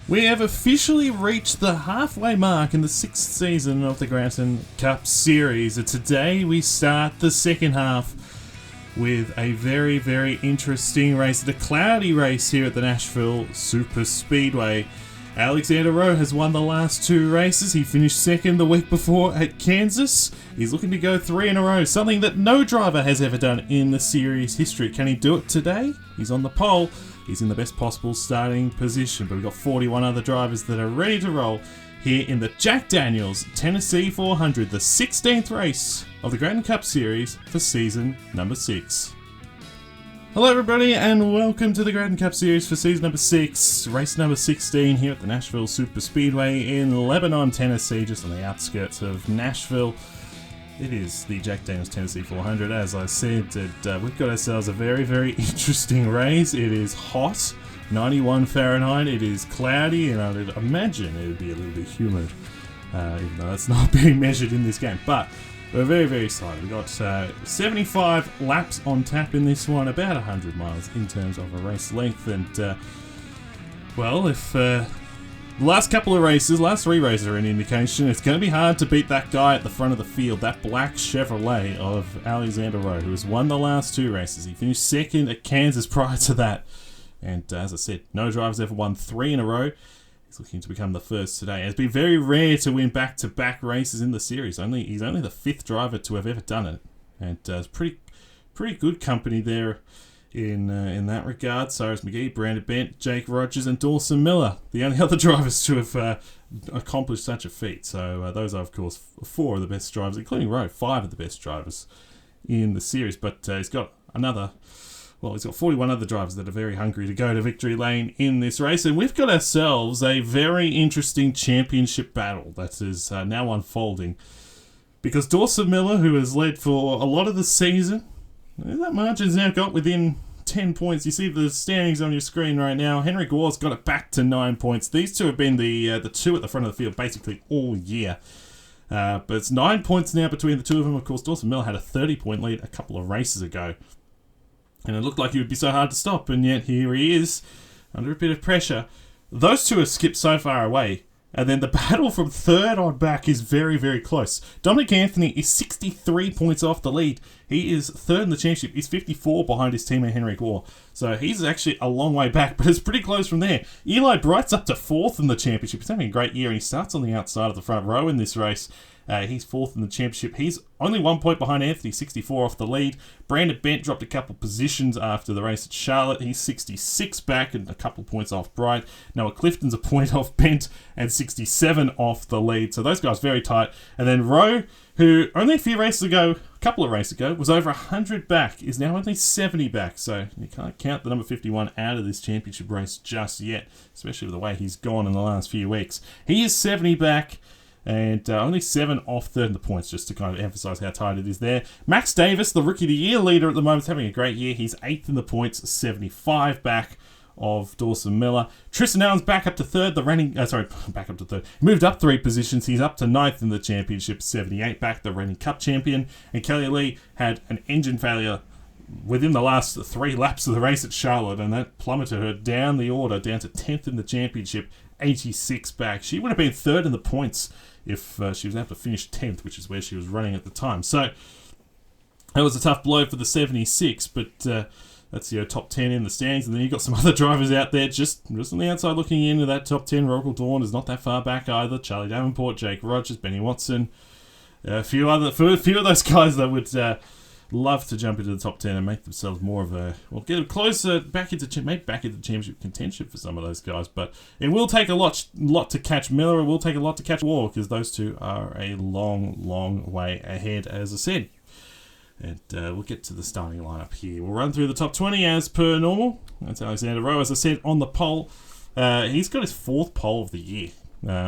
We have officially reached the halfway mark in the 6th season of the Gratton Cup Series. And today we start the second half with a very, very interesting race. The cloudy race here at the Nashville Superspeedway. Alexander Rowe has won the last two races. He finished second the week before at Kansas. He's looking to go 3 in a row, something that no driver has ever done in the series history. Can he do it today? He's on the pole. He's in the best possible starting position, but we've got 41 other drivers that are ready to roll here in the Jack Daniels Tennessee 400, the 16th race of the Gratton Cup Series for season number 6. Hello everybody and welcome to the Gratton Cup Series for season number 6, race number 16 here at the Nashville Superspeedway in Lebanon, Tennessee, just on the outskirts of Nashville. It is the Jack Daniels Tennessee 400, as I said. We've got ourselves a very, very interesting race. It is hot, 91 Fahrenheit. It is cloudy, and I'd imagine it would be a little bit humid, even though that's not being measured in this game. But we're very, very excited. We've got 75 laps on tap in this one, about 100 miles in terms of a race length. And, if the last couple of races, last 3 races are an indication, it's going to be hard to beat that guy at the front of the field, that black Chevrolet of Alexander Rowe, who has won the last 2 races. He finished second at Kansas prior to that. And as I said, no driver's ever won 3 in a row. He's looking to become the first today. It's been very rare to win back-to-back races in the series. He's only the 5th driver to have ever done it. And it's pretty good company there in that regard. Cyrus McGee, Brandon Bent, Jake Rogers and Dawson Miller, the only other drivers to have accomplished such a feat. So those are, of course, 4 of the best drivers, including Rowe, 5 of the best drivers in the series. But he's got 41 other drivers that are very hungry to go to victory lane in this race. And we've got ourselves a very interesting championship battle that is now unfolding. Because Dawson Miller, who has led for a lot of the season, that margin's now got within 10 points. You see the standings on your screen right now. Henry Gore's got it back to 9 points. These two have been the 2 at the front of the field basically all year. But it's 9 points now between the 2 of them. Of course, Dawson Miller had a 30-point lead a couple of races ago. And it looked like he would be so hard to stop, and yet here he is, under a bit of pressure. Those 2 have skipped so far away, and then the battle from 3rd on back is very, very close. Dominic Anthony is 63 points off the lead. He is 3rd in the championship. He's 54 behind his teammate Henry Gore. So he's actually a long way back, but it's pretty close from there. Eli Bright's up to 4th in the championship. He's having a great year, and he starts on the outside of the front row in this race. He's 4th in the championship. He's only 1 point behind Anthony, 64 off the lead. Brandon Bent dropped a couple positions after the race at Charlotte. He's 66 back and a couple points off Bright. Noah Clifton's a point off Bent and 67 off the lead. So those guys very tight. And then Rowe, who only a couple of races ago, was over 100 back, is now only 70 back. So you can't count the number 51 out of this championship race just yet, especially with the way he's gone in the last few weeks. He is 70 back. And only 7 off 3rd in the points, just to kind of emphasise how tight it is there. Max Davis, the Rookie of the Year leader at the moment, is having a great year. He's 8th in the points, 75 back of Dawson Miller. Tristan Allen's back up to 3rd. Back up to 3rd. He moved up 3 positions. He's up to 9th in the championship, 78 back, the reigning Cup champion. And Kelly Lee had an engine failure within the last 3 laps of the race at Charlotte, and that plummeted her down the order, down to 10th in the championship, 86 back. She would have been 3rd in the points if she was able to finish 10th, which is where she was running at the time. So that was a tough blow for the 76, but that's your top 10 in the standings. And then you've got some other drivers out there just on the outside looking into that top 10. Rogal Dawn is not that far back either. Charlie Davenport, Jake Rogers, Benny Watson, a few of those guys that would love to jump into the top 10 and make themselves more of get closer back into championship contention for some of those guys. But it will take a lot to catch Miller. It will take a lot to catch War, because those 2 are a long way ahead, as I said. And we'll get to the starting lineup here. We'll run through the top 20 as per normal. That's Alexander Rowe, as I said, on the pole. He's got his 4th pole of the year,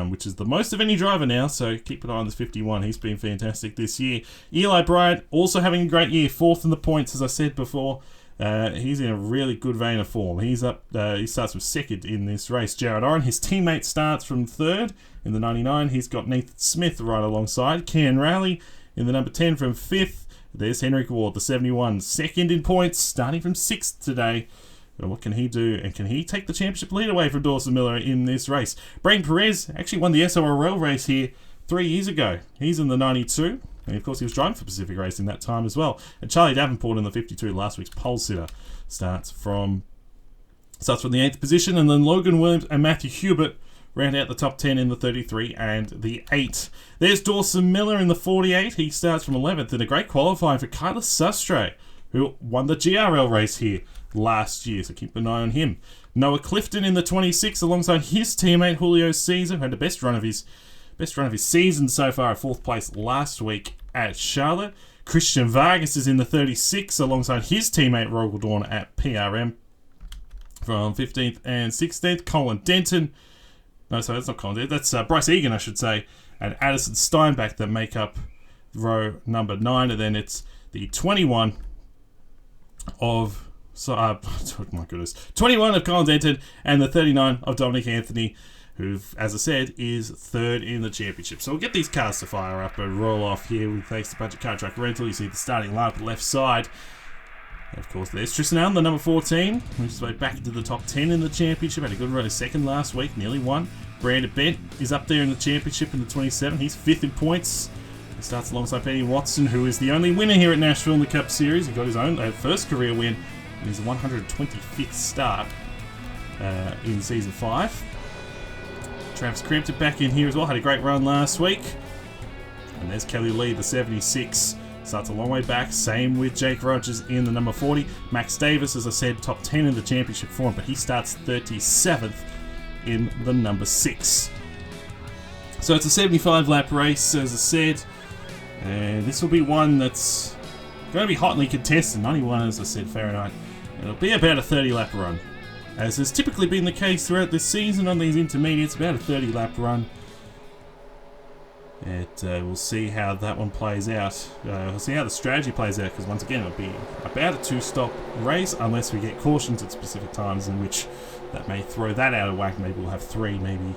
which is the most of any driver now, so keep an eye on this 51. He's been fantastic this year. Eli Bryant, also having a great year, 4th in the points, as I said before. He's in a really good vein of form. He's up. He starts from 2nd in this race. Jared Oren, his teammate, starts from 3rd in the 99. He's got Nathan Smith right alongside. Ken Rowley in the number 10 from 5th. There's Henrik Ward, the 71, second in points, starting from 6th today. And what can he do? And can he take the championship lead away from Dawson Miller in this race? Brain Perez actually won the SRL race here 3 years ago. He's in the 92. And of course he was driving for Pacific Racing that time as well. And Charlie Davenport in the 52, last week's pole sitter, starts from the 8th position. And then Logan Williams and Matthew Hubert round out the top 10 in the 33 and the 8. There's Dawson Miller in the 48. He starts from 11th in a great qualifying for Kyla Sustre, who won the GRL race here last year, so keep an eye on him. Noah Clifton in the 26 alongside his teammate Julio Cesar, who had the best run of his season so far, at 4th place last week at Charlotte. Christian Vargas is in the 36 alongside his teammate Rogel Dawn at PRM from 15th and 16th. Colin Denton, no, sorry, that's not Colin Denton, that's Bryce Egan, I should say, and Addison Steinbach that make up row number 9, and then it's the 21 of oh my goodness, 21 of Colin Denton and the 39 of Dominic Anthony, who, as I said, is 3rd in the championship. So we'll get these cars to fire up and roll off here with thanks to Budget Car Track Rental. You see the starting lineup at the left side. And of course, there's Tristan Allen, the number 14, which is way back into the top 10 in the championship. Had a good run of 2nd last week, nearly won. Brandon Bent is up there in the championship in the 27. He's 5th in points. He starts alongside Penny Watson, who is the only winner here at Nashville in the Cup Series. He got his own first career win in his 125th start in Season 5. Travis Crampton back in here as well. Had a great run last week. And there's Kelly Lee, the 76. Starts a long way back. Same with Jake Rogers in the number 40. Max Davis, as I said, top 10 in the championship form, but he starts 37th in the number 6. So it's a 75-lap race, as I said. And this will be one that's going to be hotly contested. 91, as I said, Fahrenheit. It'll be about a 30-lap run, as has typically been the case throughout this season on these intermediates, about a 30-lap run. We'll see how that one plays out. We'll see how the strategy plays out, because once again, it'll be about a 2-stop race, unless we get cautions at specific times, in which that may throw that out of whack. Maybe we'll have 3, maybe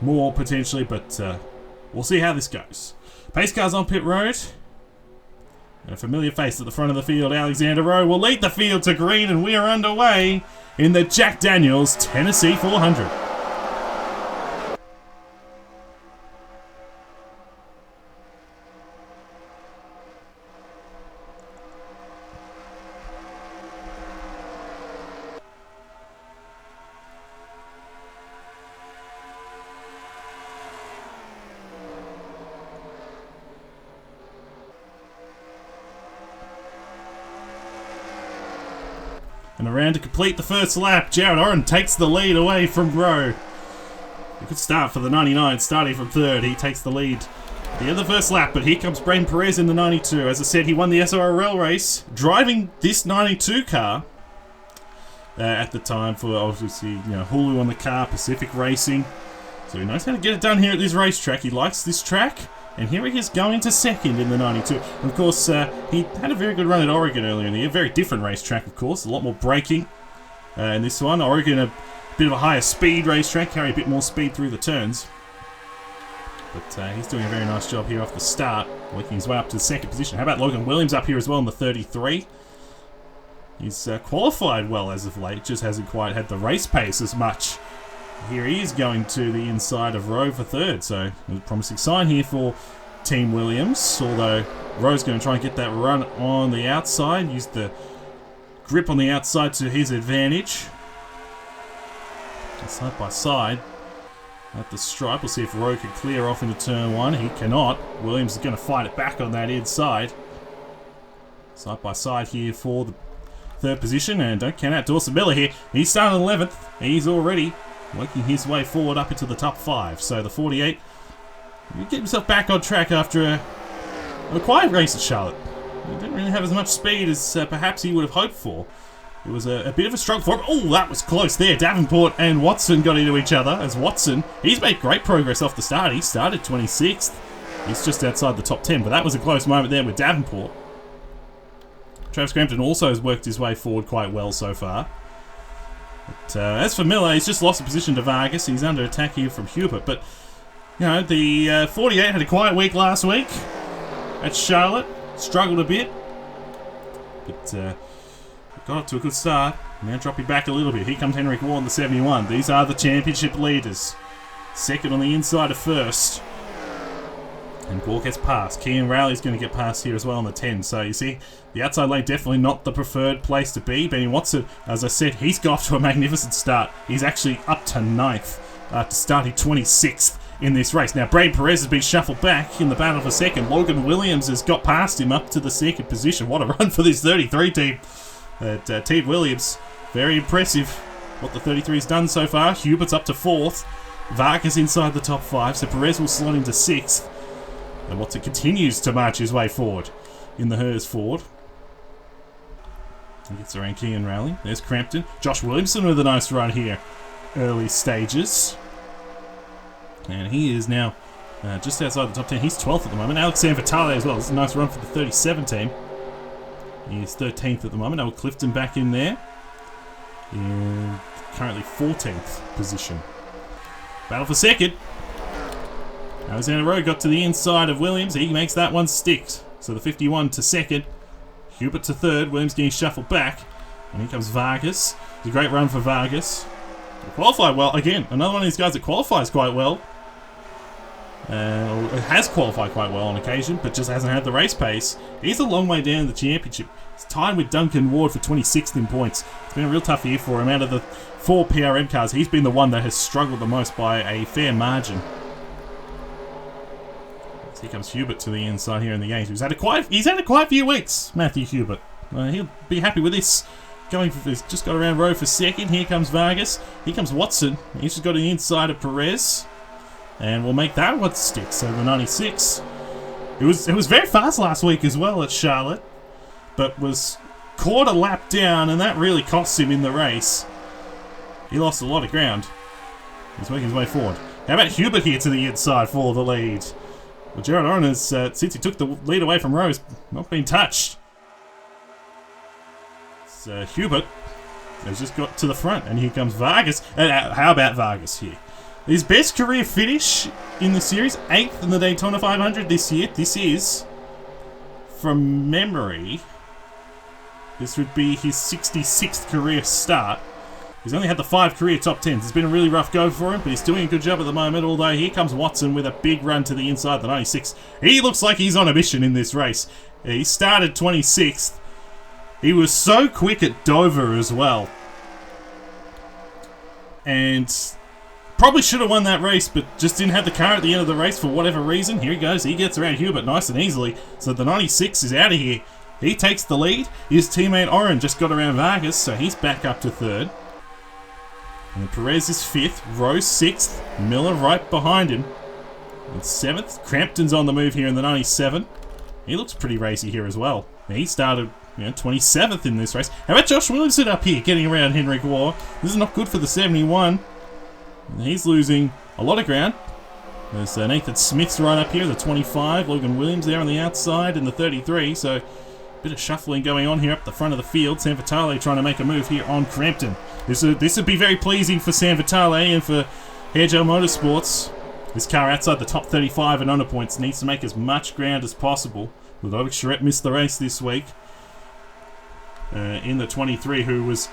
more potentially, but we'll see how this goes. Pace cars on pit road. And a familiar face at the front of the field, Alexander Rowe, will lead the field to green, and we are underway in the Jack Daniels Tennessee 400. And around to complete the first lap, Jared Oren takes the lead away from Rowe. A good start for the 99, starting from 3rd. He takes the lead at the end of the first lap, but here comes Braden Perez in the 92. As I said, he won the SRL race, driving this 92 car at the time for, obviously, Hulu on the car, Pacific Racing. So he knows how to get it done here at this racetrack. He likes this track. And here he is going to 2nd in the 92. And of course, he had a very good run at Oregon earlier in the year. Very different racetrack, of course. A lot more braking in this one. Oregon, a bit of a higher speed racetrack. Carry a bit more speed through the turns. But he's doing a very nice job here off the start. Working his way up to the 2nd position. How about Logan Williams up here as well in the 33? He's qualified well as of late. Just hasn't quite had the race pace as much. Here he is going to the inside of Rowe for 3rd, so a promising sign here for Team Williams, although Rowe's going to try and get that run on the outside, use the grip on the outside to his advantage. Side by side at the stripe. We'll see if Rowe can clear off into turn 1. He cannot. Williams is going to fight it back on that inside. Side by side here for the 3rd position, and don't count out Dawson Miller here. He's starting 11th. He's already working his way forward up into the top 5. So the 48 will get himself back on track after a quiet race at Charlotte. He didn't really have as much speed as perhaps he would have hoped for. It was a bit of a struggle for him. Oh, that was close there. Davenport and Watson got into each other, as Watson, he's made great progress off the start. He started 26th. He's just outside the top 10, but that was a close moment there with Davenport. Travis Crampton also has worked his way forward quite well so far. But as for Miller, he's just lost a position to Vargas. He's under attack here from Hubert. But, the 48 had a quiet week last week at Charlotte. Struggled a bit. But got up to a good start. Now dropping back a little bit. Here comes Henrik Waugh in the 71. These are the championship leaders. Second on the inside of first. And Waugh gets past. Kian Rowley's going to get past here as well on the 10. So you see, the outside lane definitely not the preferred place to be. Benny Watson, as I said, he's got off to a magnificent start. He's actually up to 9th after starting 26th in this race. Now, Braden Perez has been shuffled back in the battle for second. Logan Williams has got past him up to the second position. What a run for this 33 team. Team Williams, very impressive what the 33's done so far. Hubert's up to 4th. Vargas inside the top 5, so Perez will slot into 6th. And Watson continues to march his way forward in the Hers Ford. He gets around Kian Rowley. There's Crampton. Josh Williamson with a nice run here. Early stages. And he is now just outside the top 10. He's 12th at the moment. Alexander Vitale as well. This is a nice run for the 37 team. He's 13th at the moment. Now Clifton back in there. In currently 14th position. Battle for second. Alexander Rowe got to the inside of Williams. He makes that one stick. So the 51 to second. Hubert to third. Williams getting shuffled back. And here comes Vargas. It's a great run for Vargas. Qualified well. Again, another one of these guys that qualifies quite well. Has qualified quite well on occasion, but just hasn't had the race pace. He's a long way down in the championship. He's tied with Duncan Ward for 26th in points. It's been a real tough year for him. Out of the 4 PRM cars, he's been the one that has struggled the most by a fair margin. So here comes Hubert to the inside here in the 8. He's had a quiet few weeks, Matthew Hubert. He'll be happy with this. Going for this, just got around Rowe for second. Here comes Vargas. Here comes Watson. He's just got the inside of Perez. And we'll make that one stick. So the 96. It was very fast last week as well at Charlotte, but was caught a lap down, and that really cost him in the race. He lost a lot of ground. He's making his way forward. How about Hubert here to the inside for the lead? Well, Jared Oren has, since he took the lead away from Rose, not been touched. So Hubert has just got to the front, and here comes Vargas. How about Vargas here? His best career finish in the series, 8th in the Daytona 500 this year. This is, from memory, this would be his 66th career start. He's only had the 5 career top 10s. It's been a really rough go for him, but he's doing a good job at the moment, although here comes Watson with a big run to the inside, the 96. He looks like he's on a mission in this race. He started 26th. He was so quick at Dover as well. And probably should have won that race, but just didn't have the car at the end of the race for whatever reason. Here he goes. He gets around Hubert nice and easily. So the 96 is out of here. He takes the lead. His teammate Oren just got around Vargas, so he's back up to third. And Perez is 5th. Rose 6th. Miller right behind him. And 7th. Crampton's on the move here in the 97. He looks pretty racy here as well. He started 27th in this race. How about Josh Williamson up here getting around Henrik Waugh? This is not good for the 71. He's losing a lot of ground. There's Nathan Smith's right up here, the 25. Logan Williams there on the outside in the 33. So a bit of shuffling going on here up the front of the field. Sam Vitale trying to make a move here on Crampton. This would be very pleasing for Sam Vitale and for Hairgel Motorsports. This car outside the top 35 and under points needs to make as much ground as possible. Ludovic Charette missed the race this week in the 23, who was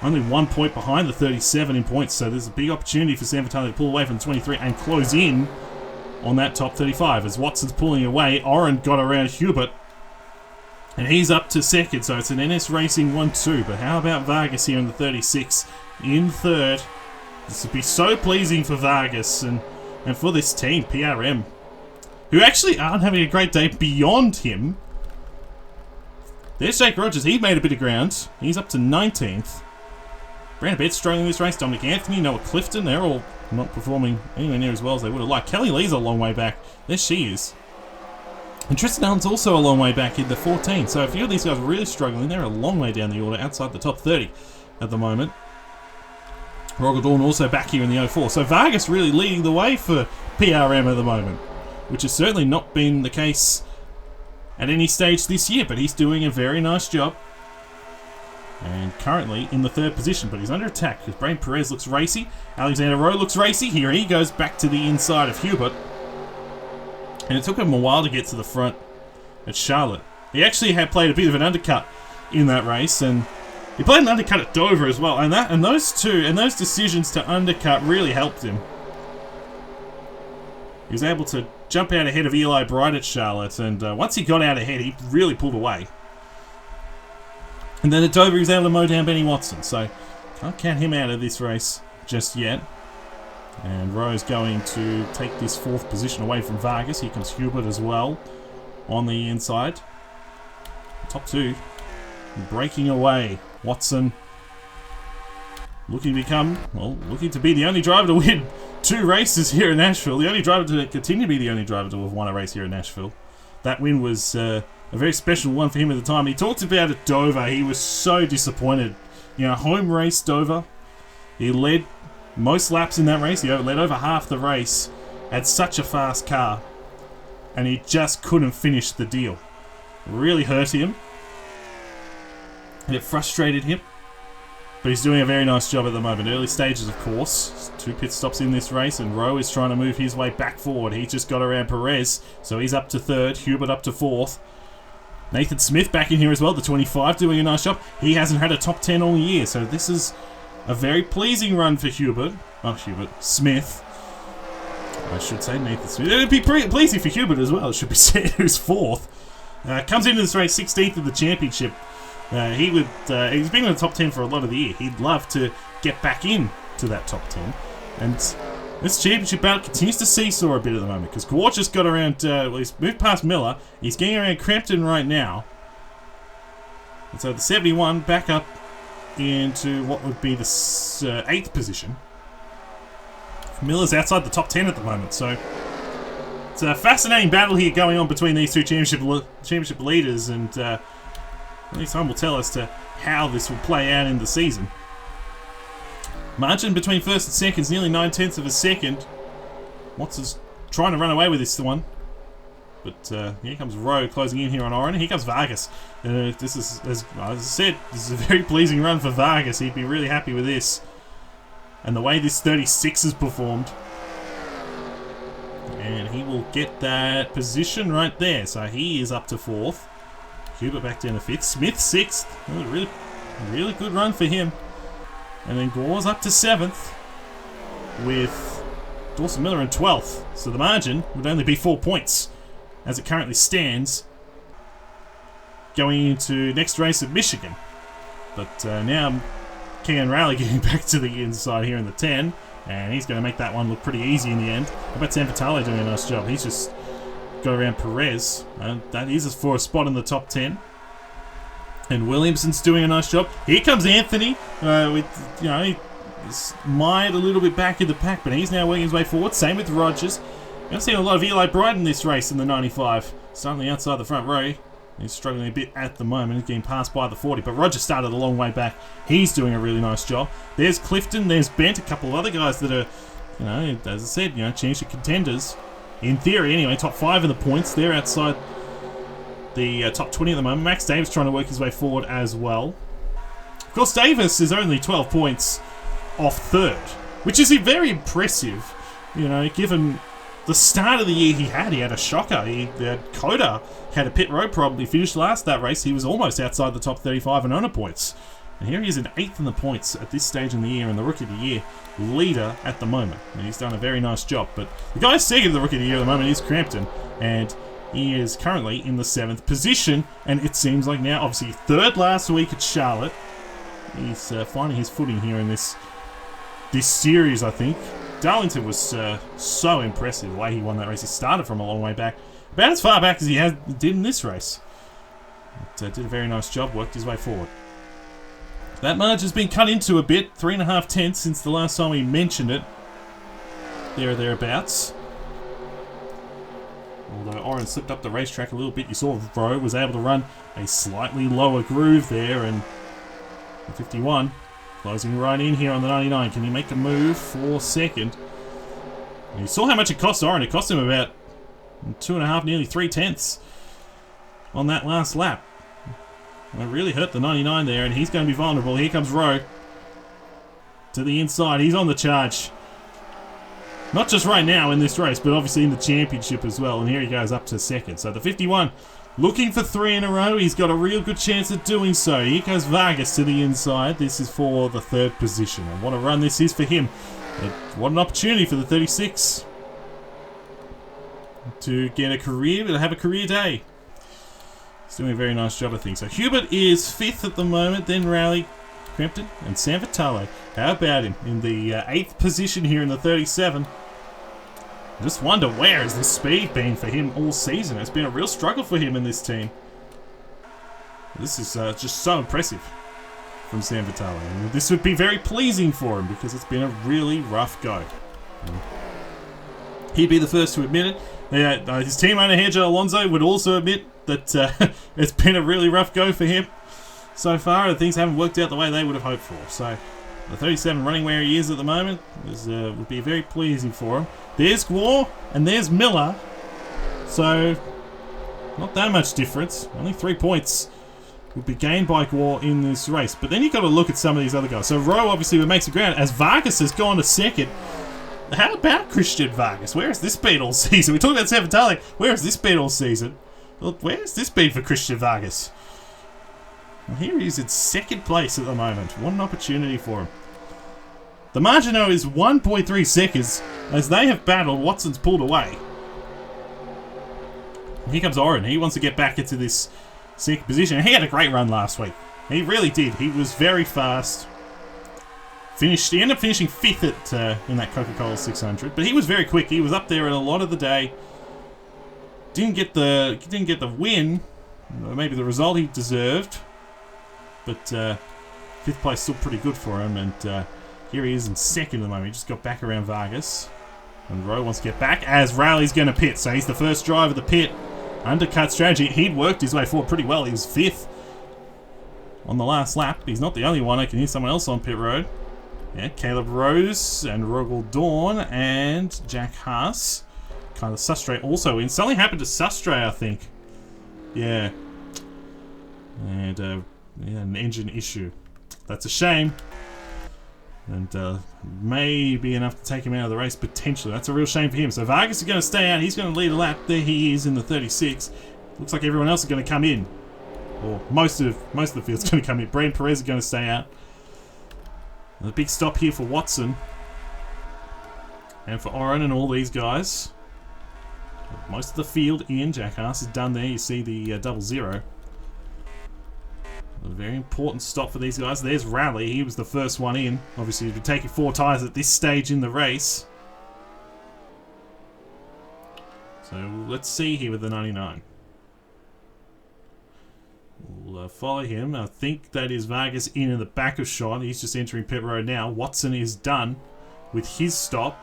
only 1 point behind the 37 in points. So there's a big opportunity for Sam Vitale to pull away from the 23 and close in on that top 35. As Watson's pulling away, Oren got around Hubert, and he's up to second. So it's an NS Racing 1-2. But how about Vargas here in the 36 in third? This would be so pleasing for Vargas and for this team, PRM, who actually aren't having a great day beyond him. There's Jake Rogers. He made a bit of ground. He's up to 19th. Brandon Betts struggling in this race. Dominic Anthony, Noah Clifton, they're all not performing anywhere near as well as they would have liked. Kelly Lee's a long way back. There she is. And Tristan Allen's also a long way back in the 14. So a few of these guys are really struggling. They're a long way down the order, outside the top 30 at the moment. Roger Dawn also back here in the 04. So Vargas really leading the way for PRM at the moment, which has certainly not been the case at any stage this year, but he's doing a very nice job. And currently in the 3rd position, but he's under attack because Brain Perez looks racy. Alexander Rowe looks racy. Here he goes back to the inside of Hubert. And it took him a while to get to the front at Charlotte. He actually had played a bit of an undercut in that race, and he played an undercut at Dover as well, and those decisions to undercut really helped him. He was able to jump out ahead of Eli Bright at Charlotte, and once he got out ahead, he really pulled away. And then at Dover, he was able to mow down Benny Watson, so can't count him out of this race just yet. And Rowe's going to take this 4th position away from Vargas. Here comes Hubert as well on the inside. Top 2 breaking away. Watson looking to be the only driver to win 2 races here in Nashville. The only driver to continue to be the only driver to have won a race here in Nashville. That win was a very special one for him at the time. He talked about at Dover. He was so disappointed. You know, home race Dover. He led most laps in that race. He led over half the race. Had such a fast car. And he just couldn't finish the deal. It really hurt him. And it frustrated him. But he's doing a very nice job at the moment. Early stages, of course. 2 pit stops in this race, and Rowe is trying to move his way back forward. He just got around Perez, so he's up to 3rd. Hubert up to 4th. Nathan Smith back in here as well, the 25, doing a nice job. He hasn't had a top 10 all year, so this is a very pleasing run for Smith. I should say Nathan Smith. It would be pretty pleasing for Hubert as well, it should be said, who's 4th. Comes into this race 16th in the championship. He's been in the top 10 for a lot of the year. He'd love to get back in to that top 10. And this championship bout continues to seesaw a bit at the moment, because Gwart just got around, he's moved past Miller. He's getting around Crampton right now. And so the 71 back up into what would be the 8th position. Miller's outside the top 10 at the moment, so it's a fascinating battle here going on between these 2 championship leaders, and at least time will tell as to how this will play out in the season. Margin between 1st and 2nd is nearly 9/10 of a second. Watson's trying to run away with this one. But here comes Rowe closing in here on Oren. Here comes Vargas. This is, as I said, this is a very pleasing run for Vargas. He'd be really happy with this. And the way this 36 has performed. And he will get that position right there. So he is up to 4th. Hubert back down to 5th. Smith 6th. Oh, really good run for him. And then Gore's up to 7th. With Dawson Miller in 12th. So the margin would only be 4 points. As it currently stands. Going into next race at Michigan. But now Kean Rowley getting back to the inside here in the 10. And he's going to make that one look pretty easy in the end. How about Sam Vitale doing a nice job? He's just got around Perez. That is for a spot in the top 10. And Williamson's doing a nice job. Here comes Anthony. He's mired a little bit back in the pack, but he's now working his way forward. Same with Rogers. I've seen a lot of Eli Bright in this race in the 95. Starting outside the front row. He's struggling a bit at the moment. He's getting passed by the 40, but Rogers started a long way back. He's doing a really nice job. There's Clifton. There's Bent. A couple of other guys that are, as I said, championship contenders. In theory, anyway, top 5 in the points. They're outside the top 20 at the moment. Max Davis trying to work his way forward as well. Of course, Davis is only 12 points off 3rd, which is very impressive, given the start of the year he had a shocker. Coda had a pit road problem. He finished last that race. He was almost outside the top 35 in owner points. And here he is in 8th in the points at this stage in the year, and the Rookie of the Year leader at the moment. And he's done a very nice job. But the guy second in the Rookie of the Year at the moment is Crampton, and he is currently in the 7th position. And it seems like now, obviously 3rd last week at Charlotte, he's finding his footing here in this series, I think. Darlington was so impressive the way he won that race. He started from a long way back, about as far back as he did in this race. But, did a very nice job, worked his way forward. That margin's been cut into a bit, 3.5 tenths since the last time we mentioned it. There or thereabouts. Although Oren slipped up the racetrack a little bit, you saw Rowe was able to run a slightly lower groove there, and the 51 closing right in here on the 99. Can he make a move for 2nd? And you saw how much it cost Oren. It cost him about 2.5, nearly 3 tenths on that last lap. It really hurt the 99 there, and he's going to be vulnerable. Here comes Rowe to the inside. He's on the charge. Not just right now in this race, but obviously in the championship as well. And here he goes up to 2nd. So the 51 Looking for 3 in a row. He's got a real good chance of doing so. Here goes Vargas to the inside. This is for the 3rd position. And what a run this is for him. What an opportunity for the 36 to get a career, to have a career day. He's doing a very nice job, I think. So Hubert is 5th at the moment, then Rowley, Crampton, and San Vitale. How about him in the 8th position here in the 37? I just wonder, where has this speed been for him all season? It's been a real struggle for him in this team. This is just so impressive from San Vitale. And this would be very pleasing for him because it's been a really rough go. He'd be the first to admit it. His team owner here, Joe Alonso, would also admit that it's been a really rough go for him so far, and things haven't worked out the way they would have hoped for. So the 37 running where he is at the moment would be very pleasing for him. There's Gwar and there's Miller, so not that much difference. Only 3 points would be gained by Gwar in this race. But then you've got to look at some of these other guys. So Rowe obviously would make some ground as Vargas has gone to 2nd. How about Christian Vargas? Where has this been all season? We talked about San Vitale. Where has this been all season? Well, where has this been for Christian Vargas? Well, here he is in 2nd place at the moment. What an opportunity for him. The margin now is 1.3 seconds as they have battled. Watson's pulled away. And here comes Oren. He wants to get back into this 2nd position. He had a great run last week. He really did. He was very fast. He ended up finishing 5th in that Coca-Cola 600, but he was very quick. He was up there in a lot of the day. Didn't get the win, maybe the result he deserved, but 5th place still pretty good for him. And here he is in 2nd at the moment. He just got back around Vargas, and Rowe wants to get back as Rowley's going to pit. So he's the first driver of the pit. Undercut strategy. He'd worked his way forward pretty well. He was 5th on the last lap. He's not the only one. I can hear someone else on pit road. Yeah, Caleb Rose and Rogel Dawn and Jack Haas. Kind of Sustre also in. Something happened to Sustre, I think. Yeah. And an engine issue. That's a shame. And may be enough to take him out of the race potentially. That's a real shame for him. So Vargas is going to stay out. He's going to lead a lap. There he is in the 36. Looks like everyone else is going to come in. Or most of the field's going to come in. Brand Perez is going to stay out. A big stop here for Watson. And for Oren and all these guys. Most of the field in. Jack Haas is done there. You see the 00. A very important stop for these guys. There's Rowley. He was the first one in. Obviously, he's been taking 4 tyres at this stage in the race. So let's see here with the 99. We'll follow him. I think that is Vargas in the back of shot. He's just entering pit road now. Watson is done with his stop.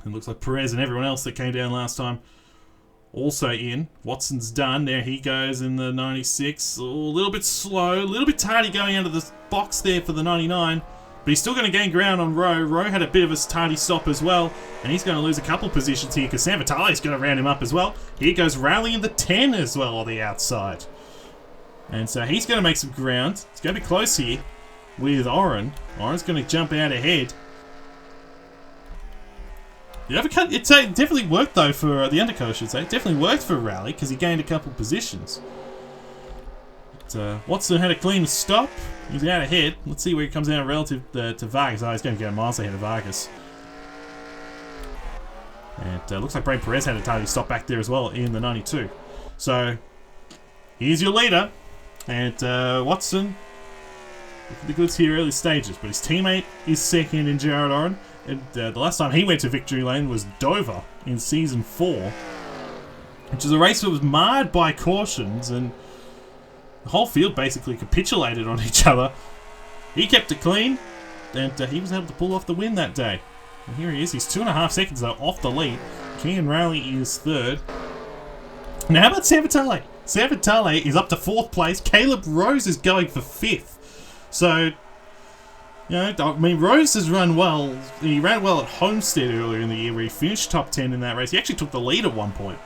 And looks like Perez and everyone else that came down last time also in. Watson's done. There he goes in the 96. A little bit slow. A little bit tardy going out of the box there for the 99. But he's still going to gain ground on Rowe. Rowe had a bit of a tardy stop as well. And he's going to lose a couple positions here because San Vitale's going to round him up as well. Here goes Rowley in the 10 as well on the outside. And so he's going to make some ground. It's going to be close here with Oren. Oren's going to jump out ahead. The overcut, it definitely worked though for the undercut, I should say. It definitely worked for Rowley because he gained a couple positions. But, Watson had a clean stop. He's out ahead. Let's see where he comes out relative to Vargas. Oh, he's going to go miles ahead of Vargas. And looks like Brad Perez had a tardy stop back there as well in the 92. So, here's your leader. And Watson, looking the goods here early stages. But his teammate is 2nd in Jared Oren. And the last time he went to victory lane was Dover in Season 4. Which is a race that was marred by cautions. And the whole field basically capitulated on each other. He kept it clean. And he was able to pull off the win that day. And here he is. He's 2.5 seconds though off the lead. Kean Rowley is 3rd. Now how about San Vitale? San Vitale is up to 4th place. Caleb Rose is going for 5th. So, you know, I mean, Rose has run well. He ran well at Homestead earlier in the year where he finished top 10 in that race. He actually took the lead at one point.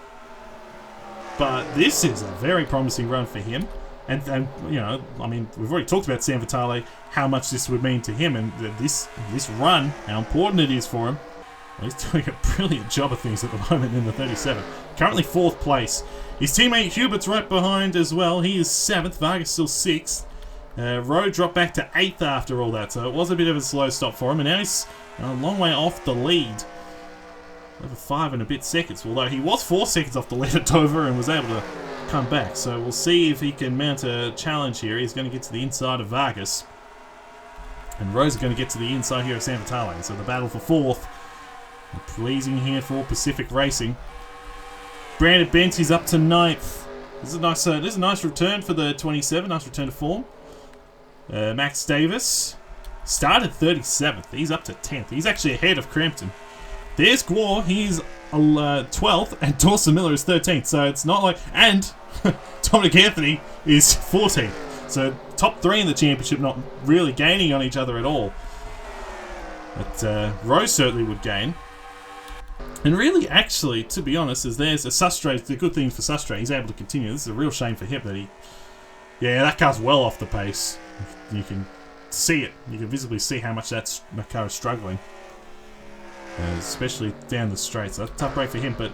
But this is a very promising run for him. And you know, I mean, we've already talked about San Vitale, how much this would mean to him, and this run, how important it is for him. Well, he's doing a brilliant job of things at the moment in the 37. Currently 4th place His teammate Hubert's right behind as well. He is 7th. Vargas still 6th. Rowe dropped back to 8th after all that, so it was a bit of a slow stop for him. And now he's a long way off the lead. Over 5 and a bit seconds, although he was 4 seconds off the lead at Dover and was able to come back. So we'll see if he can mount a challenge here. He's going to get to the inside of Vargas. And Rose is going to get to the inside here of San Vitale. So the battle for 4th. Pleasing here for Pacific Racing. Brandon Bent is up to 9th. This is a nice return for the 27. Nice return to form. Max Davis started 37th. He's up to 10th. He's actually ahead of Crampton. There's Gore. He's 12th. And Dawson Miller is 13th. So it's not like... And Dominic Anthony is 14th. So top 3 in the championship not really gaining on each other at all. But Rose certainly would gain. And really, actually, to be honest, as there's a Sustre, the good thing for Sustre, he's able to continue. This is a real shame for him that he... Yeah, that car's well off the pace. You can see it. You can visibly see how much that car is struggling. Especially down the straight. So that's a tough break for him. But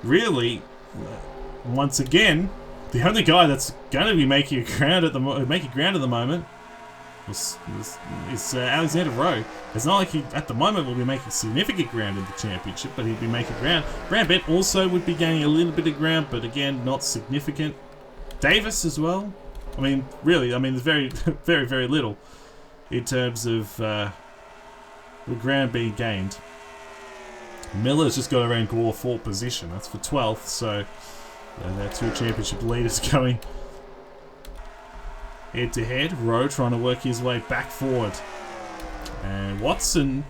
really, once again, the only guy that's going to be making ground at the moment is Alexander Rowe. It's not like he, at the moment, will be making significant ground in the championship, but he'll be making ground. Brand Bent also would be gaining a little bit of ground, but again, not significant. Davis as well. I mean, really, there's very, very, very little in terms of the ground being gained. Miller's just got around Gore 4th position. That's for 12th, so they're 2 championship leaders going head to head. Rowe trying to work his way back forward. And Watson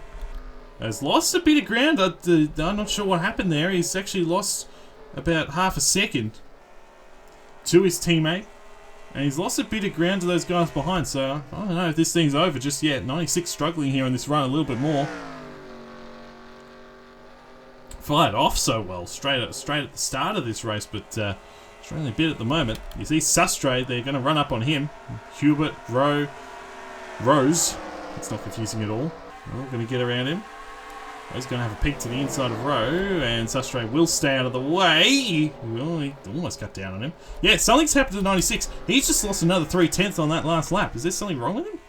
has lost a bit of ground. I'm not sure what happened there. He's actually lost about half a second to his teammate. And he's lost a bit of ground to those guys behind. So I don't know if this thing's over just yet. 96 struggling here in this run a little bit more. Fired off so well straight at the start of this race, but struggling a bit at the moment. You see Sustre, they're going to run up on him. Hubert, Rowe, Rose. It's not confusing at all. We're going to get around him. He's going to have a peek to the inside of Rowe, and Sustre will stay out of the way. Well, he almost cut down on him. Yeah, something's happened to 96. He's just lost another 3/10 on that last lap. Is there something wrong with him?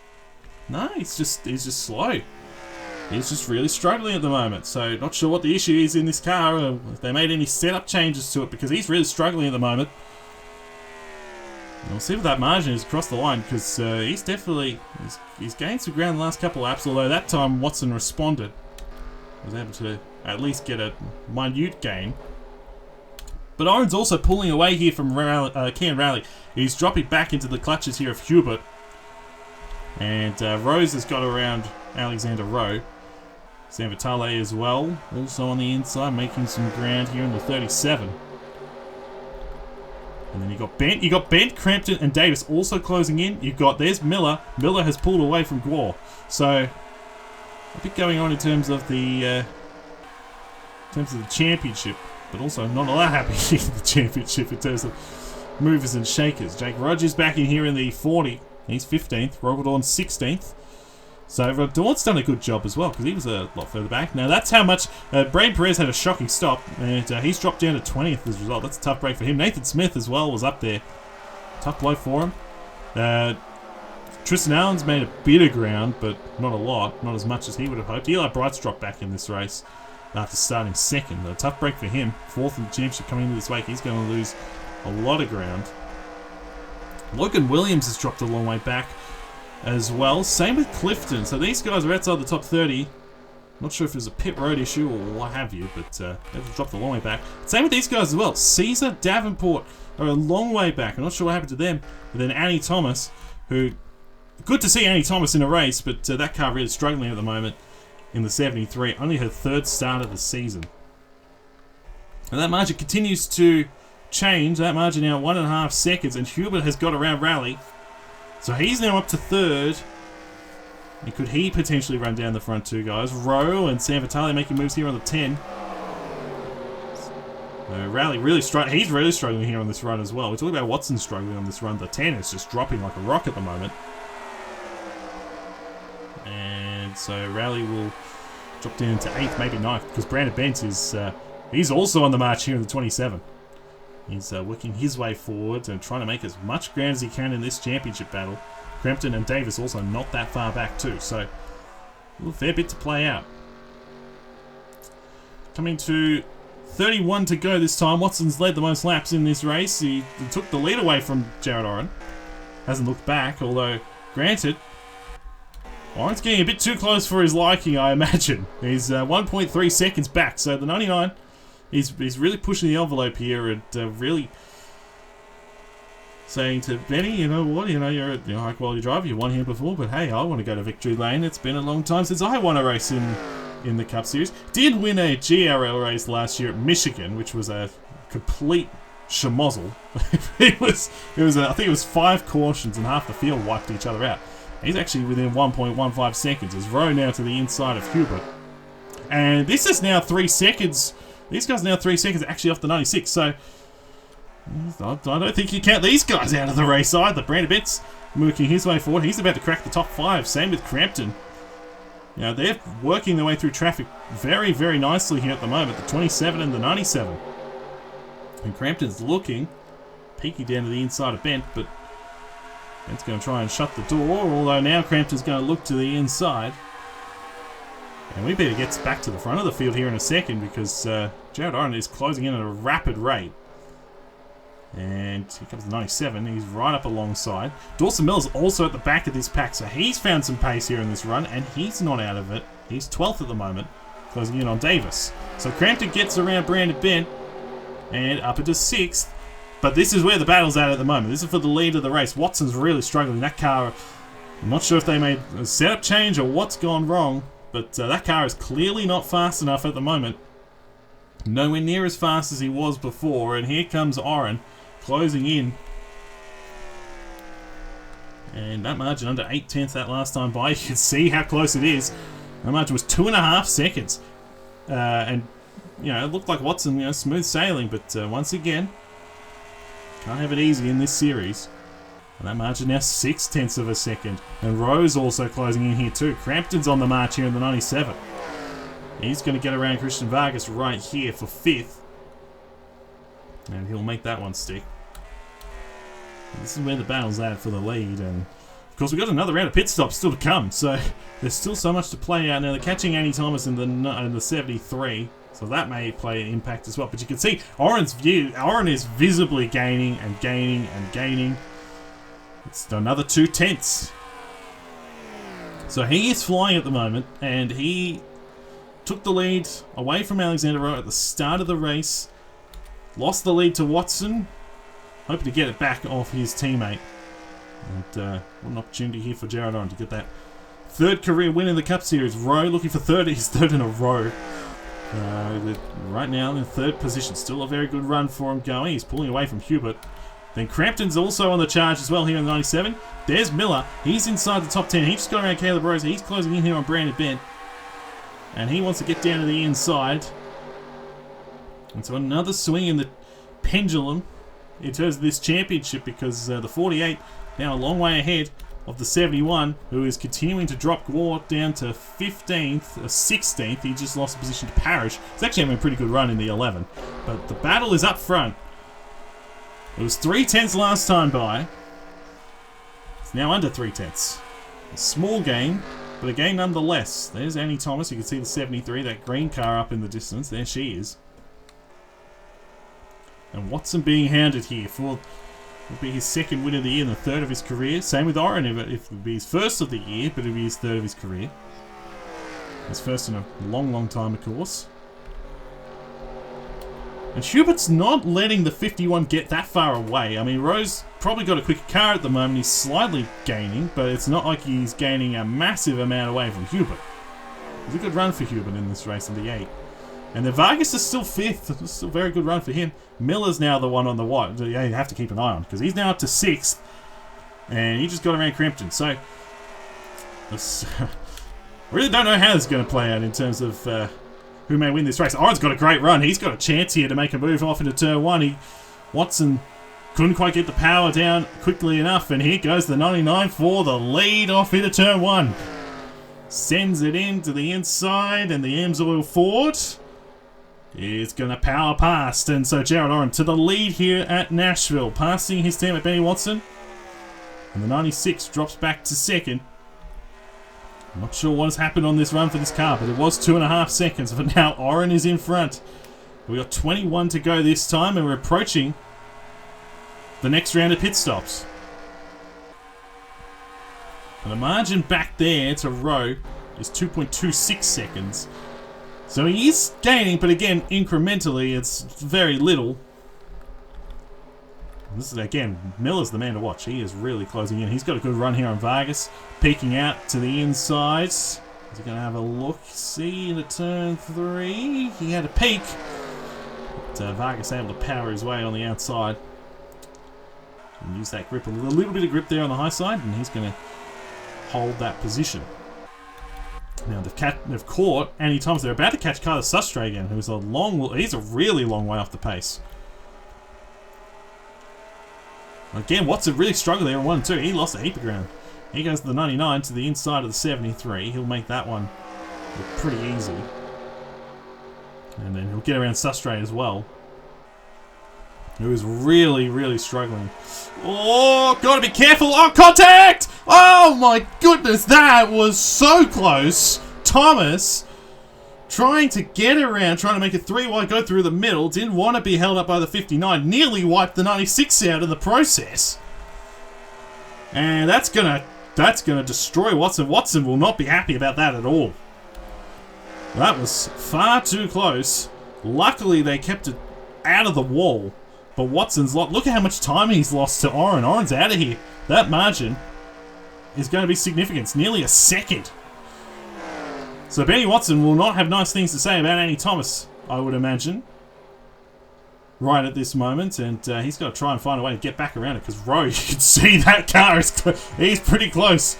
No, he's just slow. He's just really struggling at the moment. So not sure what the issue is in this car. If they made any setup changes to it, because he's really struggling at the moment. And we'll see what that margin is across the line, because he's definitely he's gained some ground the last couple of laps. Although that time Watson responded, was able to at least get a minute gain. But Oren's also pulling away here from Ken Rowley. He's dropping back into the clutches here of Hubert. And Rose has got around Alexander Rowe. San Vitale as well, also on the inside, making some ground here in the 37. And then you got Bent, Crampton, and Davis also closing in. There's Miller. Miller has pulled away from Gore. So a bit going on in terms of the championship, but also not all that happy in the championship in terms of movers and shakers. Jake Rogers back in here in the 40. He's 15th. Robert Dawn 16th. So Dawn's done a good job as well, because he was a lot further back. Now that's how much Brain Perez had a shocking stop, and he's dropped down to 20th as a result. That's a tough break for him. Nathan Smith as well was up there. Tough blow for him. Tristan Allen's made a bit of ground, but not a lot. Not as much as he would have hoped. Eli Bright's dropped back in this race after starting 2nd. A tough break for him. 4th in the championship coming into this week. He's going to lose a lot of ground. Logan Williams has dropped a long way back as well. Same with Clifton. So these guys are outside the top 30. Not sure if there's a pit road issue or what have you, but they've dropped a long way back. Same with these guys as well. Caesar, Davenport are a long way back. I'm not sure what happened to them. But then Annie Thomas, who... Good to see Annie Thomas in a race, but that car really struggling at the moment in the 73. Only her 3rd start of the season. And that margin continues to change. That margin now 1.5 seconds, and Hubert has got around Rally. So he's now up to 3rd. And could he potentially run down the front 2 guys? Rowe and San Vitale making moves here on the 10. Rally really he's really struggling here on this run as well. We're talking about Watson struggling on this run. The 10 is just dropping like a rock at the moment. And so Rally will drop down to 8th, maybe 9th, because Brandon Bent is he's also on the march here in the 27. He's working his way forward and trying to make as much ground as he can in this championship battle. Crampton and Davis also not that far back too, so a fair bit to play out. Coming to 31 to go this time. Watson's led the most laps in this race. He took the lead away from Jared Oren. Hasn't looked back, although, granted, Oren's getting a bit too close for his liking, I imagine. He's 1.3 seconds back, so the 99, he's really pushing the envelope here and really saying to Benny, you know what, you're a high quality driver, you won here before, but hey, I want to go to victory lane. It's been a long time since I won a race in the Cup Series. Did win a GRL race last year at Michigan, which was a complete schmozzle. it was I think it was 5 cautions and half the field wiped each other out. He's actually within 1.15 seconds. As Rowe now to the inside of Hubert. And this is now 3 seconds. These guys are now 3 seconds actually off the 96. So I don't think you count these guys out of the race either. Brandon Betts working his way forward. He's about to crack the top 5. Same with Crampton. They're working their way through traffic very, very nicely here at the moment. The 27 and the 97. And Crampton's looking, peeking down to the inside of Bent, but Bent's going to try and shut the door, although now Crampton's going to look to the inside. And we better get back to the front of the field here in a second because Jared Oren is closing in at a rapid rate. And here comes the 97. He's right up alongside. Dawson Miller's also at the back of this pack, so he's found some pace here in this run, and he's not out of it. He's 12th at the moment, closing in on Davis. So Crampton gets around Brandon Bent and up into 6th. But this is where the battle's at the moment. This is for the lead of the race. Watson's really struggling. That car, I'm not sure if they made a setup change or what's gone wrong, but that car is clearly not fast enough at the moment. Nowhere near as fast as he was before, and here comes Oren closing in. And that margin under 8/10 that last time by, you can see how close it is. That margin was 2.5 seconds. And, it looked like Watson, smooth sailing, but once again, can't have it easy in this series. And that margin now 0.6 of a second. And Rose also closing in here too. Crampton's on the march here in the 97. He's going to get around Christian Vargas right here for 5th. And he'll make that one stick. This is where the battle's at for the lead. And of course we've got another round of pit stops still to come. So there's still so much to play out. Now they're catching Annie Thomas in the 73. So that may play an impact as well. But you can see Oren is visibly gaining and gaining and gaining. It's another 0.2. So he is flying at the moment. And he took the lead away from Alexander Rowe at the start of the race. Lost the lead to Watson. Hoping to get it back off his teammate. And what an opportunity here for Jared Oren to get that 3rd career win in the Cup Series. Rowe looking for 3rd. He's 3rd in a row. Right now in 3rd position. Still a very good run for him going. He's pulling away from Hubert. Then Crampton's also on the charge as well here in the 97. There's Miller. He's inside the top 10. He just got around Caleb Rose. He's closing in here on Brandon Bent. And he wants to get down to the inside. And so another swing in the pendulum in terms of this championship because the 48 now a long way ahead of the 71, who is continuing to drop Gwart down to 15th, 16th. He just lost a position to Parrish. He's actually having a pretty good run in the 11. But the battle is up front. It was 0.3 last time by. It's now under 0.3. A small gain, but a gain nonetheless. There's Annie Thomas. You can see the 73, that green car up in the distance. There she is. And Watson being hounded here for will be his 2nd win of the year and the 3rd of his career. Same with Oren, if it would be his 1st of the year, but it would be his 3rd of his career. His 1st in a long, long time, of course. And Hubert's not letting the 51 get that far away. I mean, Rose probably got a quicker car at the moment. He's slightly gaining, but it's not like he's gaining a massive amount away from Hubert. It was a good run for Hubert in this race in the 8. And then Vargas is still 5th. It's still a very good run for him. Miller's now the one on the what? Yeah, you have to keep an eye on because he's now up to 6th. And he just got around Crampton. So, I really don't know how this is going to play out in terms of who may win this race. Oren's got a great run. He's got a chance here to make a move off into turn 1. Watson couldn't quite get the power down quickly enough. And here goes the 99 for the lead off into turn 1. Sends it in to the inside and the Amsoil Ford. is going to power past. And so Jared Oren to the lead here at Nashville, passing his teammate Benny Watson. And the 96 drops back to second. I'm not sure what has happened on this run for this car, but it was 2.5 seconds. But now Oren is in front. We've got 21 to go this time, and we're approaching the next round of pit stops. And the margin back there to Rowe is 2.26 seconds. So he is gaining, but again, incrementally, it's very little. This is, again, Miller's the man to watch. He is really closing in. He's got a good run here on Vargas, peeking out to the inside. Is he going to have a look? See into turn 3. He had a peek. But Vargas able to power his way on the outside. And use that grip, a little bit of grip there on the high side, and he's going to hold that position. Now they've caught Andy Thomas. They're about to catch Carlos Sustre again, who's he's a really long way off the pace. Again, Watson really struggled there in 1 and 2. He lost a heap of ground. He goes to the 99 to the inside of the 73. He'll make that one look pretty easy. And then he'll get around Sustre as well, who is really, really struggling. Oh, gotta be careful. Oh, contact! Oh my goodness, that was so close. Thomas trying to get around, trying to make a 3 wide, go through the middle. Didn't want to be held up by the 59. Nearly wiped the 96 out in the process. And that's gonna destroy Watson. Watson will not be happy about that at all. That was far too close. Luckily, they kept it out of the wall. But Watson's look at how much time he's lost to Oren. Oren's out of here. That margin is going to be significant. It's nearly a second. So Benny Watson will not have nice things to say about Andy Thomas, I would imagine, right at this moment. And he's got to try and find a way to get back around it, because Rowe, you can see that car he's pretty close.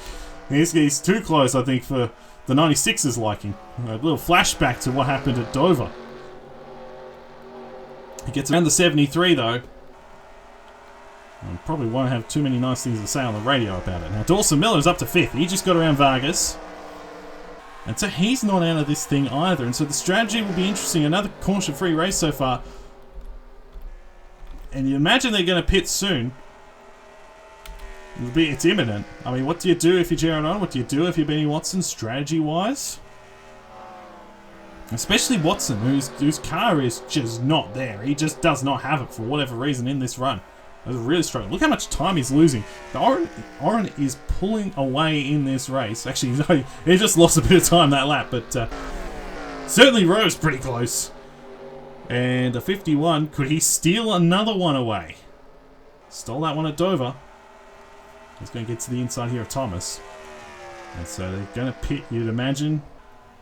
He's too close, I think, for the 96's liking. A little flashback to what happened at Dover. He gets around the 73 though. And probably won't have too many nice things to say on the radio about it. Now Dawson Miller's up to 5th. He just got around Vargas. And so he's not out of this thing either. And so the strategy will be interesting. Another caution-free race so far. And you imagine they're going to pit soon. It's imminent. I mean, what do you do if you're Jared Owen? What do you do if you're Benny Watson, strategy-wise? Especially Watson, whose car is just not there. He just does not have it for whatever reason in this run. He's really struggling. Look how much time he's losing. Oren is pulling away in this race. Actually, no, he just lost a bit of time that lap, but certainly Rowe's pretty close. And a 51, could he steal another one away? Stole that one at Dover. He's going to get to the inside here of Thomas. And so they're going to pit, you'd imagine,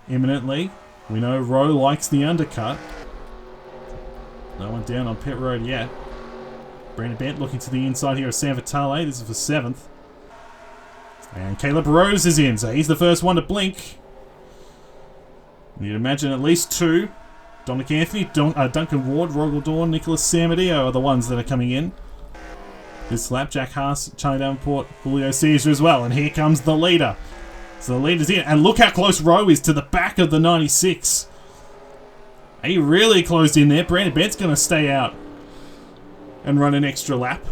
imminently. We know Rowe likes the undercut. No one down on pit road yet. Brandon Bent looking to the inside here of Sam Vitale. This is for 7th. And Caleb Rose is in, so he's the first one to blink. You'd imagine at least 2. Dominic Anthony, Duncan Ward, Rogel Dawn, Nicholas Samadeo are the ones that are coming in. This lap, Jack Haas, Charlie Davenport, Julio Caesar as well. And here comes the leader. So the leader's in. And look how close Rowe is to the back of the 96. He really closed in there. Brandon Bent's going to stay out and run an extra lap.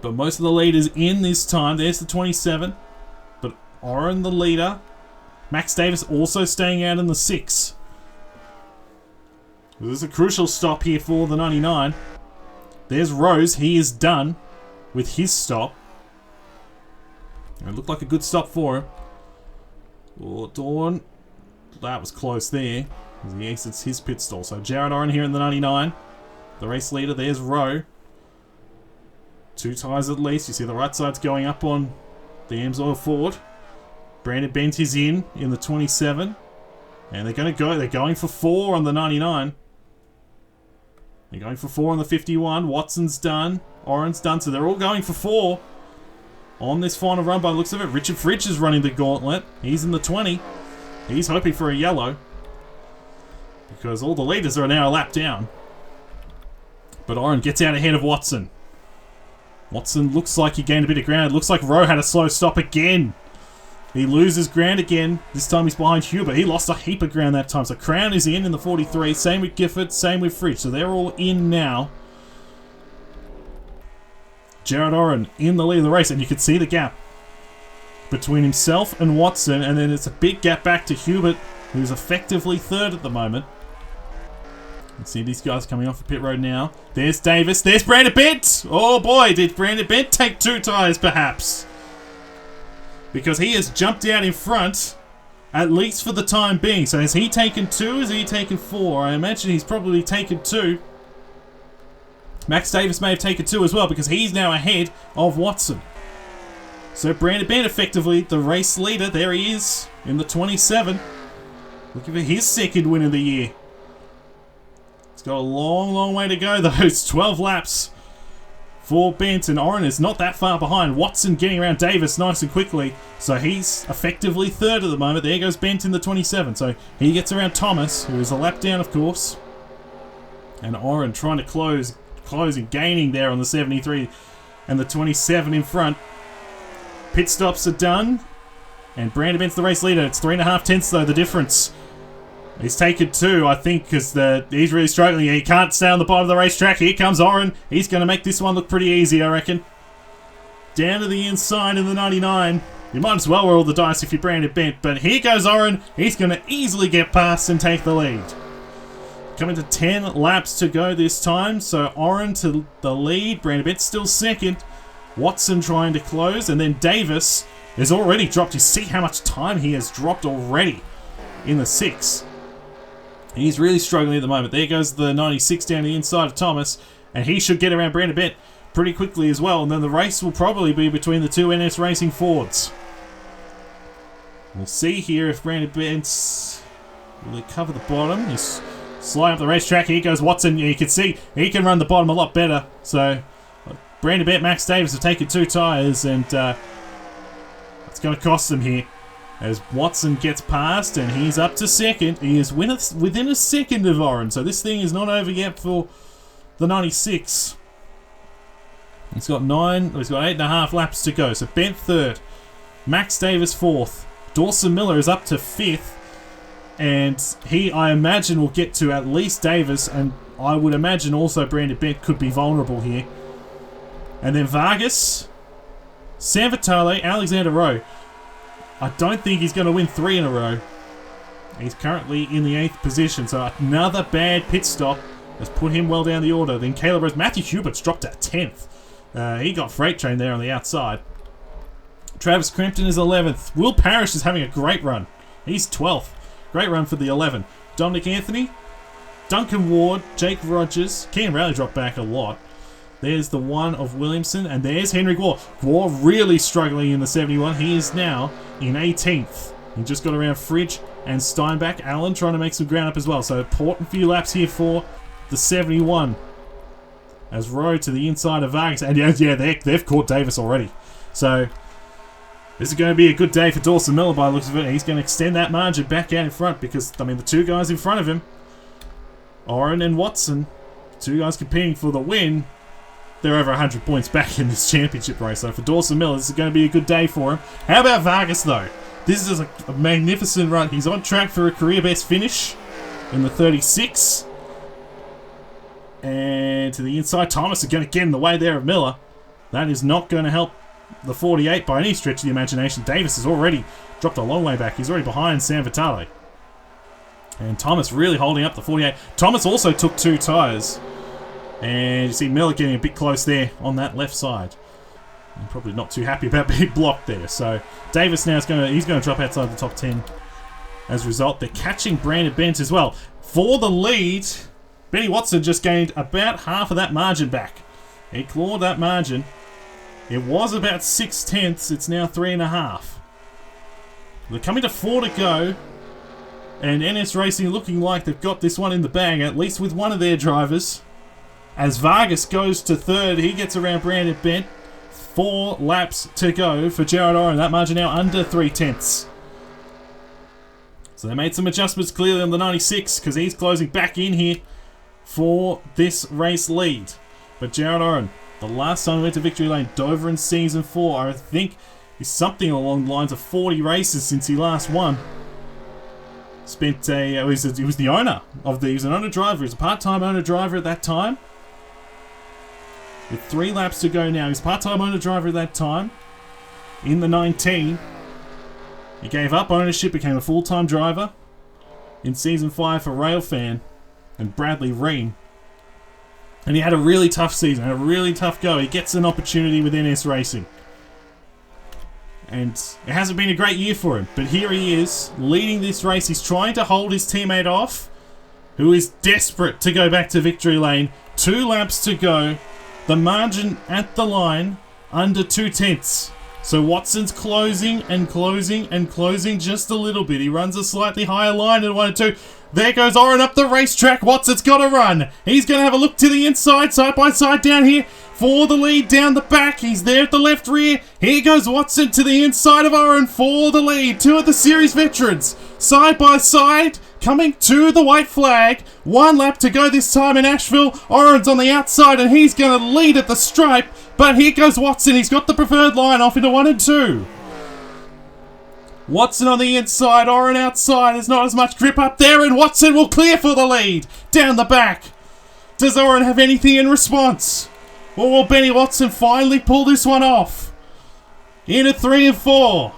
But most of the leaders in this time. There's the 27. But Oren the leader. Max Davis also staying out in the 6. This is a crucial stop here for the 99. There's Rose. He is done with his stop. It looked like a good stop for him. Oh, Dawn. That was close there. As he exits his pit stall. So Jared Oren here in the 99. The race leader. There's Rowe. 2 tyres at least. You see the right side's going up on the Amsoil Ford. Brandon Bent is in the 27. And they're going to go. They're going for 4 on the 99. They're going for 4 on the 51. Watson's done. Oren's done. So they're all going for 4 on this final run by the looks of it. Richard Fritsch is running the gauntlet. He's in the 20. He's hoping for a yellow, because all the leaders are now a lap down. But Oren gets out ahead of Watson. Watson looks like he gained a bit of ground. It looks like Rowe had a slow stop again He loses ground again. This time he's behind Hubert. He lost a heap of ground that time. So Crown is in the 43. Same with Gifford. Same with Fridge. So they're all in now. Gerard Oren in the lead of the race. And you can see the gap between himself and Watson. And then it's a big gap back to Hubert, who's effectively third at the moment. You can see these guys coming off the pit road now. There's Davis. There's Brandon Bent. Oh boy, did Brandon Bent take 2 tyres perhaps? Because he has jumped out in front, at least for the time being. So has he taken 2? Has he taken 4? I imagine he's probably taken 2. Max Davis may have taken 2 as well, because he's now ahead of Watson. So Brandon Bent effectively the race leader. There he is in the 27. Looking for his 2nd win of the year. It's got a long, long way to go though. It's 12 laps for Bent, and Oren is not that far behind. Watson getting around Davis nice and quickly, so he's effectively third at the moment. There goes Bent in the 27, so he gets around Thomas, who is a lap down of course. And Oren trying to close and gaining there on the 73 and the 27 in front. Pit stops are done, and Brandon Bent's the race leader. It's 3.5 tenths though, the difference. He's taken 2, I think, because he's really struggling. He can't stay on the bottom of the racetrack. Here comes Oren. He's going to make this one look pretty easy, I reckon. Down to the inside in the 99. You might as well roll the dice if you're Brandon Bent, but here goes Oren. He's going to easily get past and take the lead. Coming to 10 laps to go this time, so Oren to the lead. Brandon Bent still 2nd. Watson trying to close, and then Davis has already dropped. You see how much time he has dropped already in the 6. He's really struggling at the moment. There goes the 96 down the inside of Thomas, and he should get around Brandon Bent pretty quickly as well. And then the race will probably be between the 2 NS Racing Fords. We'll see here if Brandon Bent will cover the bottom. He's sliding up the racetrack. Here goes Watson. You can see he can run the bottom a lot better. So Brandon Bent, Max Davis have taken 2 tyres, and it's going to cost them here. As Watson gets past, and he's up to 2nd. He is within a 2nd of Oren, so this thing is not over yet for the 96. He's got 8.5 laps to go. So Bent 3rd, Max Davis 4th, Dawson Miller is up to 5th, and he, I imagine, will get to at least Davis, and I would imagine also Brandon Bent could be vulnerable here. And then Vargas, Sam Vitale, Alexander Rowe. I don't think he's going to win 3 in a row. He's currently in the 8th position, so another bad pit stop has put him well down the order. Then Caleb Rose, Matthew Hubert's dropped at 10th. He got freight train there on the outside. Travis Crampton is 11th. Will Parrish is having a great run. He's 12th. Great run for the 11. Dominic Anthony, Duncan Ward, Jake Rogers. Kean Rowley dropped back a lot. There's the 1 of Williamson, and there's Henry Gore. Gore really struggling in the 71. He is now in 18th. He just got around Fridge and Steinbach. Allen trying to make some ground up as well. So important few laps here for the 71. As Rowe to the inside of Vargas. And yeah, they've caught Davis already. So this is going to be a good day for Dawson Miller by the looks of it. He's going to extend that margin back out in front because, I mean, the 2 guys in front of him, Oren and Watson, 2 guys competing for the win, they're over 100 points back in this championship race. So for Dawson Miller, this is going to be a good day for him. How about Vargas, though? This is a magnificent run. He's on track for a career best finish in the 36. And to the inside, Thomas is going to get in the way there of Miller. That is not going to help the 48 by any stretch of the imagination. Davis has already dropped a long way back. He's already behind Sam Vitale. And Thomas really holding up the 48. Thomas also took 2 tyres. And you see Miller getting a bit close there on that left side. I'm probably not too happy about being blocked there. So Davis now is going to drop outside the top 10. As a result, they're catching Brandon Bent as well. For the lead, Benny Watson just gained about half of that margin back. He clawed that margin. It was about 6 tenths. It's now 3.5. They're coming to 4 to go. And NS Racing looking like they've got this one in the bag, at least with one of their drivers. As Vargas goes to 3rd, he gets around Brandon Bent. 4 laps to go for Gerard Oren. That margin now under 3 tenths. So they made some adjustments clearly on the 96 because he's closing back in here for this race lead. But Gerard Oren, the last time he went to victory lane, Dover in season 4, I think is something along the lines of 40 races since he last won. He was the owner of he was an owner driver. He was a part-time owner driver at that time. With 3 laps to go now, he's part-time owner driver at that time. In the 19, he gave up ownership, became a full-time driver in Season 5 for Railfan and Bradley Ream. And he had a really tough season, a really tough go. He gets an opportunity with NS Racing. And it hasn't been a great year for him, but here he is, leading this race. He's trying to hold his teammate off, who is desperate to go back to victory lane. 2 laps to go. The margin at the line, under 2/10. So Watson's closing and closing and closing just a little bit. He runs a slightly higher line at 1 and 2. There goes Oren up the racetrack. Watson's got to run. He's going to have a look to the inside, side by side down here. For the lead down the back. He's there at the left rear. Here goes Watson to the inside of Oren for the lead. 2 of the series veterans. Side by side. Coming to the white flag. 1 lap to go this time in Nashville. Oren's on the outside and he's going to lead at the stripe. But here goes Watson. He's got the preferred line off into 1 and 2. Watson on the inside. Oren outside. There's not as much grip up there. And Watson will clear for the lead. Down the back. Does Oren have anything in response? Or will Benny Watson finally pull this one off? In at 3 and 4.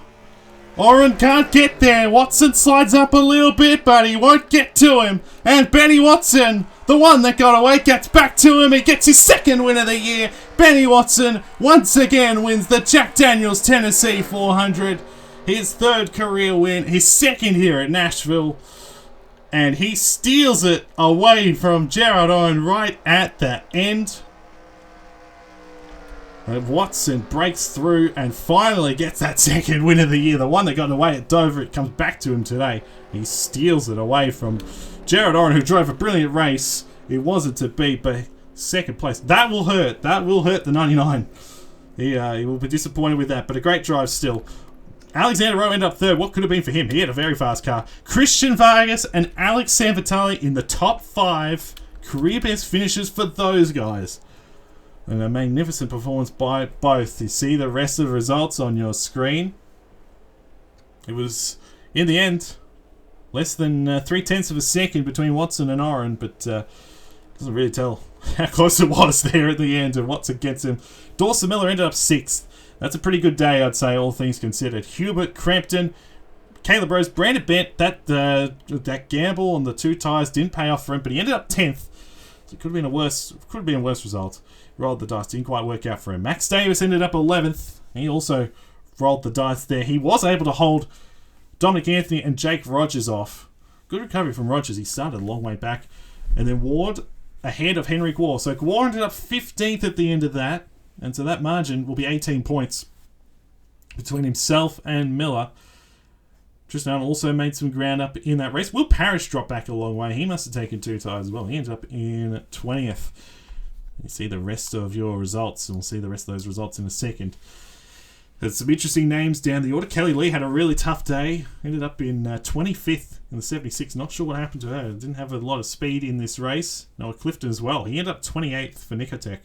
Oren can't get there. Watson slides up a little bit, but he won't get to him. And Benny Watson, the one that got away, gets back to him. He gets his 2nd win of the year. Benny Watson once again wins the Jack Daniels Tennessee 400. His 3rd career win. His 2nd here at Nashville. And he steals it away from Gerard Owen right at the end. Watson breaks through and finally gets that 2nd win of the year. The one that got away at Dover, it comes back to him today. He steals it away from Gerard Oren, who drove a brilliant race. It wasn't to beat, but 2nd place. That will hurt. That will hurt the 99. He will be disappointed with that, but a great drive still. Alexander Rowe ended up 3rd. What could have been for him? He had a very fast car. Christian Vargas and Alex Sanvitali in the top 5. Career best finishes for those guys. And a magnificent performance by both. You see the rest of the results on your screen. It was, in the end, less than 3/10 of a second between Watson and Oren, but doesn't really tell how close it was there at the end and Watson gets him. Dawson Miller ended up 6th. That's a pretty good day, I'd say, all things considered. Hubert Crampton, Caleb Rose, Brandon Bent, that gamble on the 2 tyres didn't pay off for him, but he ended up 10th. So it could have been a worse result. Rolled the dice, didn't quite work out for him. Max Davis ended up 11th. He also rolled the dice there. He was able to hold Dominic Anthony and Jake Rogers off. Good recovery from Rogers. He started a long way back. And then Ward ahead of Henrik Ward. So Ward ended up 15th at the end of that. And so that margin will be 18 points between himself and Miller. Tristan also made some ground up in that race. Will Parrish dropped back a long way. He must have taken 2 tyres as well. He ended up in 20th. You see the rest of your results, and we'll see the rest of those results in a second. There's some interesting names down the order. Kelly Lee had a really tough day. Ended up in 25th in the 76. Not sure what happened to her. Didn't have a lot of speed in this race. Noah Clifton as well. He ended up 28th for Nicotech.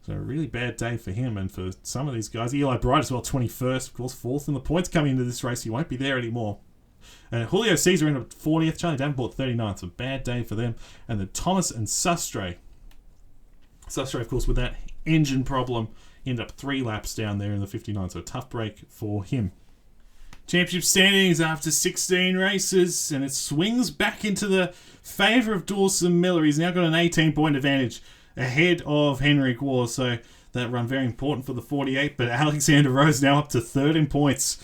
So a really bad day for him and for some of these guys. Eli Bright as well, 21st. Of course, 4th in the points coming into this race. He won't be there anymore. Julio Caesar ended up 40th. Charlie Davenport 39th. So a bad day for them. And then Thomas and Sustre. Sustre, of course, with that engine problem, ended up 3 laps down there in the 59. So a tough break for him. Championship standings after 16 races. And it swings back into the favour of Dawson Miller. He's now got an 18-point advantage ahead of Henrik Ward. So that run very important for the 48. But Alexander Rose now up to 3rd in points.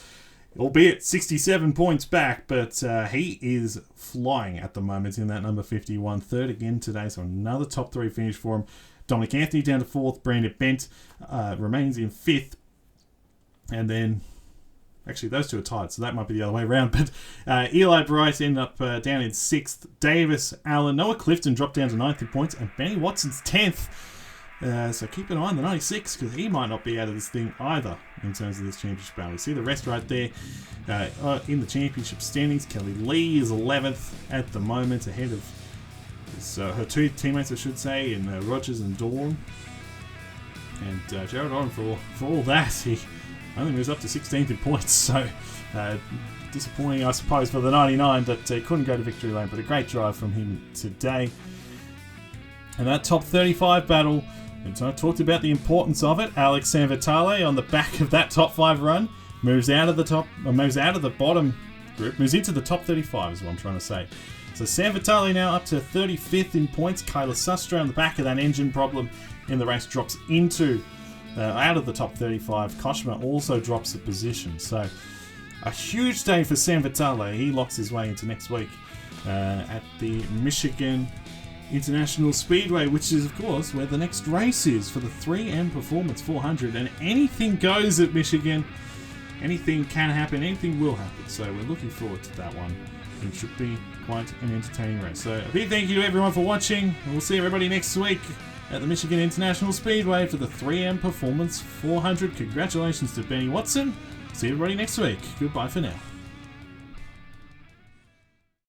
Albeit 67 points back, but he is flying at the moment in that number 51. 3rd again today, so another top 3 finish for him. Dominic Anthony down to 4th. Brandon Bent remains in 5th. And then, actually those 2 are tied, so that might be the other way around. But Eli Bright ended up down in 6th. Davis, Allen, Noah Clifton dropped down to 9th in points. And Benny Watson's 10th. So keep an eye on the 96 because he might not be out of this thing either in terms of this championship battle. You see the rest right there in the championship standings. Kelly Lee is 11th at the moment, ahead of her 2 teammates, I should say, in Rogers and Dawn. And Gerard Oren, for all that, he only moves up to 16th in points, so disappointing, I suppose, for the 99 that couldn't go to victory lane, but a great drive from him today. And that top 35 battle, and so I talked about the importance of it. Alex Sanvitale on the back of that top 5 run moves out of the bottom group, moves into the top 35 is what I'm trying to say. So Sanvitale now up to 35th in points. Kyla Sustra on the back of that engine problem in the race drops into out of the top 35. Koshma also drops a position. So a huge day for Sanvitale. He locks his way into next week at the Michigan International Speedway, which is, of course, where the next race is for the 3M Performance 400. And anything goes at Michigan. Anything can happen. Anything will happen. So we're looking forward to that one. It should be quite an entertaining race. So a big thank you to everyone for watching. And we'll see everybody next week at the Michigan International Speedway for the 3M Performance 400. Congratulations to Benny Watson. See everybody next week. Goodbye for now.